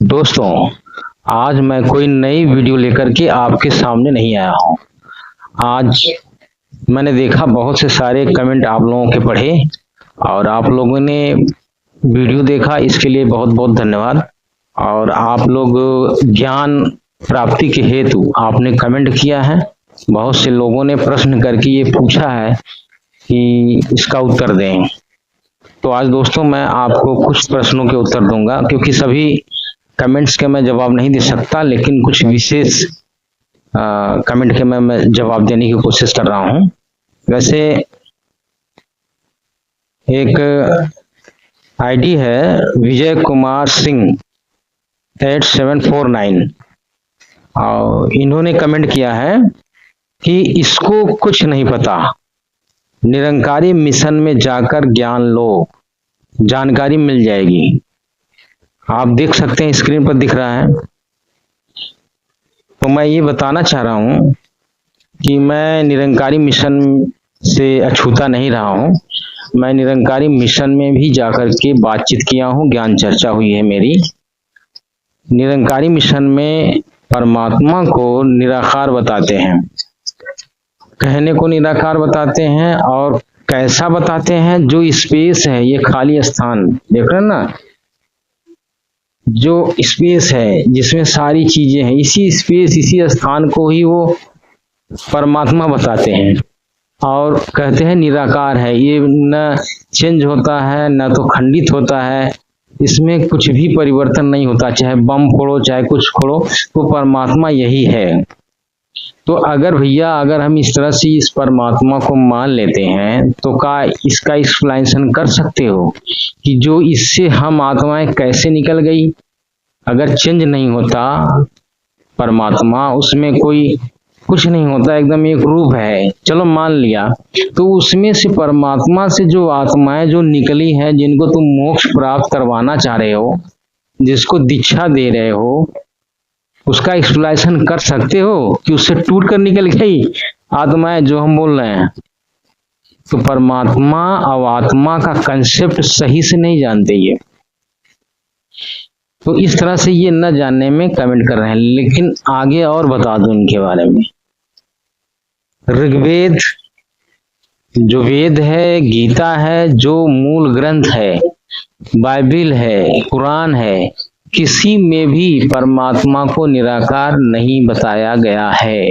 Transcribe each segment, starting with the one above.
दोस्तों, आज मैं कोई नई वीडियो लेकर के आपके सामने नहीं आया हूँ। आज मैंने देखा बहुत से सारे कमेंट आप लोगों के पढ़े और आप लोगों ने वीडियो देखा, इसके लिए बहुत बहुत धन्यवाद। और आप लोग ज्ञान प्राप्ति के हेतु आपने कमेंट किया है। बहुत से लोगों ने प्रश्न करके ये पूछा है कि इसका उत्तर दें। तो आज दोस्तों मैं आपको कुछ प्रश्नों के उत्तर दूंगा, क्योंकि सभी कमेंट्स के मैं जवाब नहीं दे सकता, लेकिन कुछ विशेष कमेंट के मैं जवाब देने की कोशिश कर रहा हूं। वैसे एक आईडी है विजय कुमार सिंह 8749 और इन्होंने कमेंट किया है कि इसको कुछ नहीं पता, निरंकारी मिशन में जाकर ज्ञान लो, जानकारी मिल जाएगी। आप देख सकते हैं स्क्रीन पर दिख रहा है। तो मैं ये बताना चाह रहा हूं कि मैं निरंकारी मिशन से अछूता नहीं रहा हूं। मैं निरंकारी मिशन में भी जाकर के बातचीत किया हूं, ज्ञान चर्चा हुई है मेरी। निरंकारी मिशन में परमात्मा को निराकार बताते हैं, कहने को निराकार बताते हैं। और कैसा बताते हैं? जो स्पेस है, ये खाली स्थान देख रहे हैं ना, जो स्पेस है जिसमें सारी चीजें हैं, इसी स्पेस इसी स्थान को ही वो परमात्मा बताते हैं। और कहते हैं निराकार है, ये न चेंज होता है न तो खंडित होता है, इसमें कुछ भी परिवर्तन नहीं होता, चाहे बम फोड़ो चाहे कुछ फोड़ो, तो परमात्मा यही है। तो अगर भैया अगर हम इस तरह से इस परमात्मा को मान लेते हैं तो क्या इसका एक्सप्लेनेशन कर सकते हो कि जो इससे हम आत्माएं कैसे निकल गई? अगर चेंज नहीं होता परमात्मा, उसमें कोई कुछ नहीं होता, एकदम एक रूप है, चलो मान लिया, तो उसमें से परमात्मा से जो आत्माएं जो निकली हैं, जिनको तुम मोक्ष प्राप्त करवाना चाह रहे हो, जिसको दीक्षा दे रहे हो, उसका एक्सप्लेनेशन कर सकते हो कि उससे टूट कर निकल गई आत्माएं जो हम बोल रहे हैं? तो परमात्मा और आत्मा का कंसेप्ट सही से नहीं जानते ये, तो इस तरह से ये न जानने में कमेंट कर रहे हैं। लेकिन आगे और बता दूं इनके बारे में। ऋग्वेद जो वेद है, गीता है, जो मूल ग्रंथ है, बाइबिल है, कुरान है, किसी में भी परमात्मा को निराकार नहीं बताया गया है।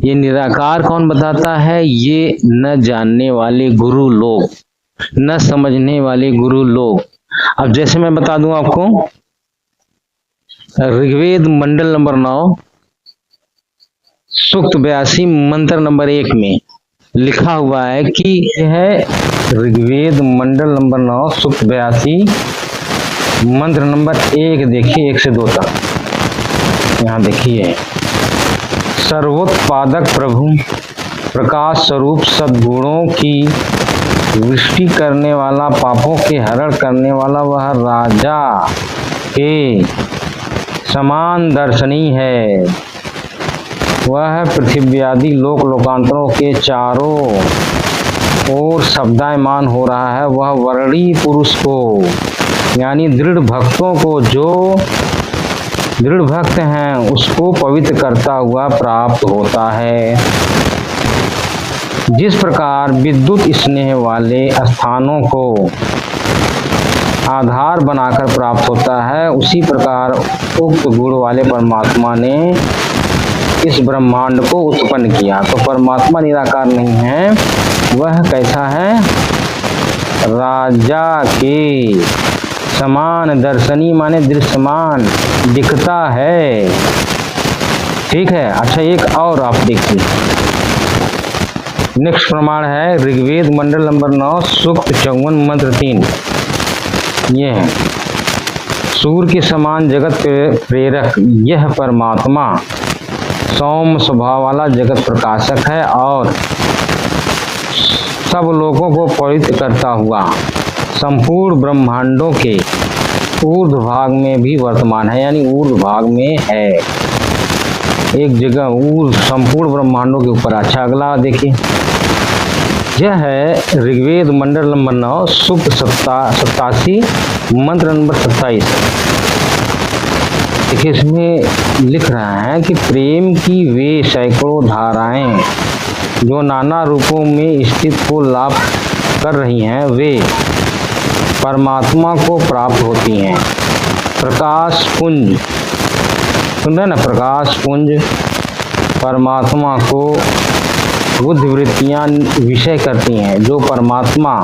ये निराकार कौन बताता है? ये न जानने वाले गुरु लोग, न समझने वाले गुरु लोग। अब जैसे मैं बता दूं आपको, ऋग्वेद मंडल नंबर 9 सूक्त 82 मंत्र नंबर 1 में लिखा हुआ है कि यह है ऋग्वेद मंडल नंबर 9 सूक्त 82 मंत्र नंबर 1, देखिए 1 से 2 तक। यहाँ देखिए, सर्वोत्पादक प्रभु प्रकाश स्वरूप सद्गुणों की वृष्टि करने वाला, पापों के हरण करने वाला, वह राजा के समान दर्शनीय है। वह पृथ्वी आदि लोक लोकांतरों के चारों ओर शब्दायमान हो रहा है। वह वर्णी पुरुष को, यानी दृढ़ भक्तों को, जो दृढ़ भक्त हैं उसको पवित्र करता हुआ प्राप्त होता है। जिस प्रकार विद्युत स्नेह वाले स्थानों को आधार बनाकर प्राप्त होता है, उसी प्रकार उक्त गुण वाले परमात्मा ने इस ब्रह्मांड को उत्पन्न किया। तो परमात्मा निराकार नहीं है, वह कैसा है? राजा के समान दर्शनी, माने दृश्यमान, दिखता है। ठीक है। अच्छा, एक और आप देखिए, नेक्स्ट प्रमाण है ऋग्वेद मंडल नंबर 9 सूक्त 54 मंत्र 3। ये है, सूर्य के समान जगत प्रेरक यह परमात्मा सौम्य स्वभाव वाला जगत प्रकाशक है और सब लोगों को पवित्र करता हुआ संपूर्ण ब्रह्मांडों के ऊर्ध्व भाग में भी वर्तमान है, यानी ऊर्ध्व भाग में है, एक जगह संपूर्ण ब्रह्मांडों के ऊपर। अच्छा, अगला देखिए, यह है ऋग्वेद मंडल नंबर 9 सूक्त 87 मंत्र नंबर 27। देखिए इसमें लिख रहा है कि प्रेम की वे सैकड़ों धाराएं जो नाना रूपों में स्थित को लाभ कर रही हैं, वे परमात्मा को प्राप्त होती हैं। प्रकाश पुंज, सुन रहे ना, प्रकाश पुंज परमात्मा को बुद्धिवृत्तियां विषय करती हैं, जो परमात्मा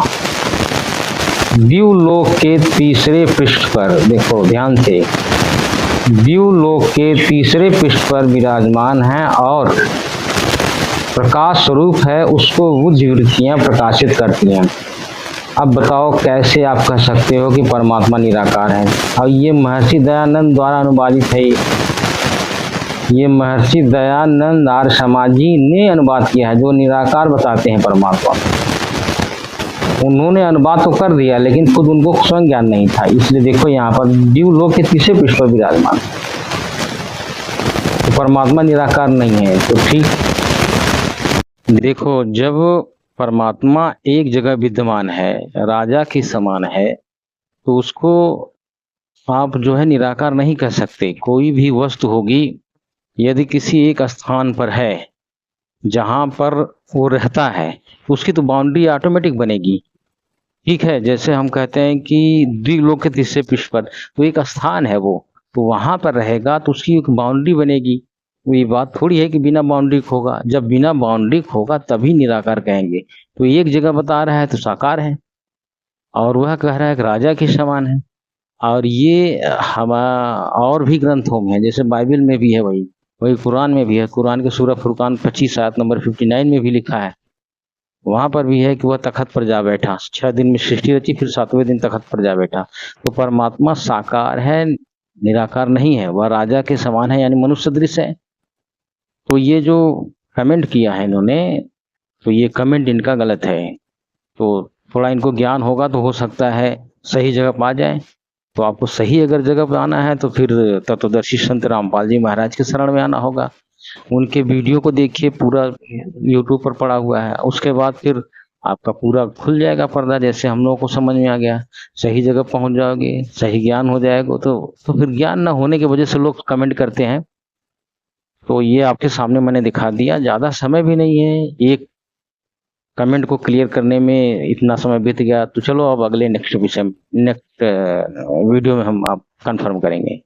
द्युलोक के तीसरे पृष्ठ पर, देखो ध्यान से, द्युलोक के तीसरे पृष्ठ पर विराजमान है और प्रकाश स्वरूप है, उसको बुद्धिवृत्तियां प्रकाशित करती हैं। अब बताओ कैसे आप कह सकते हो कि परमात्मा निराकार है? और ये महर्षि दयानंद द्वारा अनुवादित है, ये महर्षि दयानंद आर्य समाजी ने अनुवाद किया है, जो निराकार बताते हैं परमात्मा। उन्होंने अनुवाद तो कर दिया लेकिन खुद उनको स्वयं ज्ञान नहीं था, इसलिए देखो यहाँ पर द्युलोक के तीसरे पृष्ठ पर विराजमान, तो परमात्मा निराकार नहीं है। तो ठीक देखो, जब परमात्मा एक जगह विद्यमान है, राजा के समान है, तो उसको आप जो है निराकार नहीं कह सकते। कोई भी वस्तु होगी, यदि किसी एक स्थान पर है जहां पर वो रहता है, तो उसकी तो बाउंड्री ऑटोमेटिक बनेगी। ठीक है, जैसे हम कहते हैं कि द्विलोक के तीसरे पृष्ठ पर, तो एक स्थान है वो, तो वहां पर रहेगा तो उसकी एक बाउंड्री बनेगी। ये बात थोड़ी है कि बिना बाउंड्री होगा, जब बिना बाउंड्री होगा तभी निराकार कहेंगे। तो एक जगह बता रहा है तो साकार है, और वह कह रहा है कि राजा के समान है। और ये हम और भी ग्रंथों में है, जैसे बाइबल में भी है, वही कुरान में भी है। कुरान के सूरह फुरकान 25 आयत नंबर 59 में भी लिखा है, वहां पर भी है कि वह तखत पर जा बैठा, 6 दिन में सृष्टि रची, फिर 7वें दिन तखत पर जा बैठा। तो परमात्मा साकार है, निराकार नहीं है, वह राजा के समान है, यानी मनुष्य सदृश है। तो ये जो कमेंट किया है इन्होंने, तो ये कमेंट इनका गलत है। तो थोड़ा इनको ज्ञान होगा तो हो सकता है सही जगह पा जाए। तो आपको सही अगर जगह पर आना है तो फिर तत्वदर्शी संत रामपाल जी महाराज के शरण में आना होगा। उनके वीडियो को देखिए, पूरा यूट्यूब पर पड़ा हुआ है, उसके बाद फिर आपका पूरा खुल जाएगा पर्दा, जैसे हम लोगों को समझ में आ गया। सही जगह पहुंच जाओगे, सही ज्ञान हो जाएगा। तो फिर ज्ञान न होने की वजह से लोग कमेंट करते हैं। तो ये आपके सामने मैंने दिखा दिया, ज़्यादा समय भी नहीं है, एक कमेंट को क्लियर करने में इतना समय बीत गया। तो चलो अब अगले नेक्स्ट वीडियो में हम आप कंफर्म करेंगे।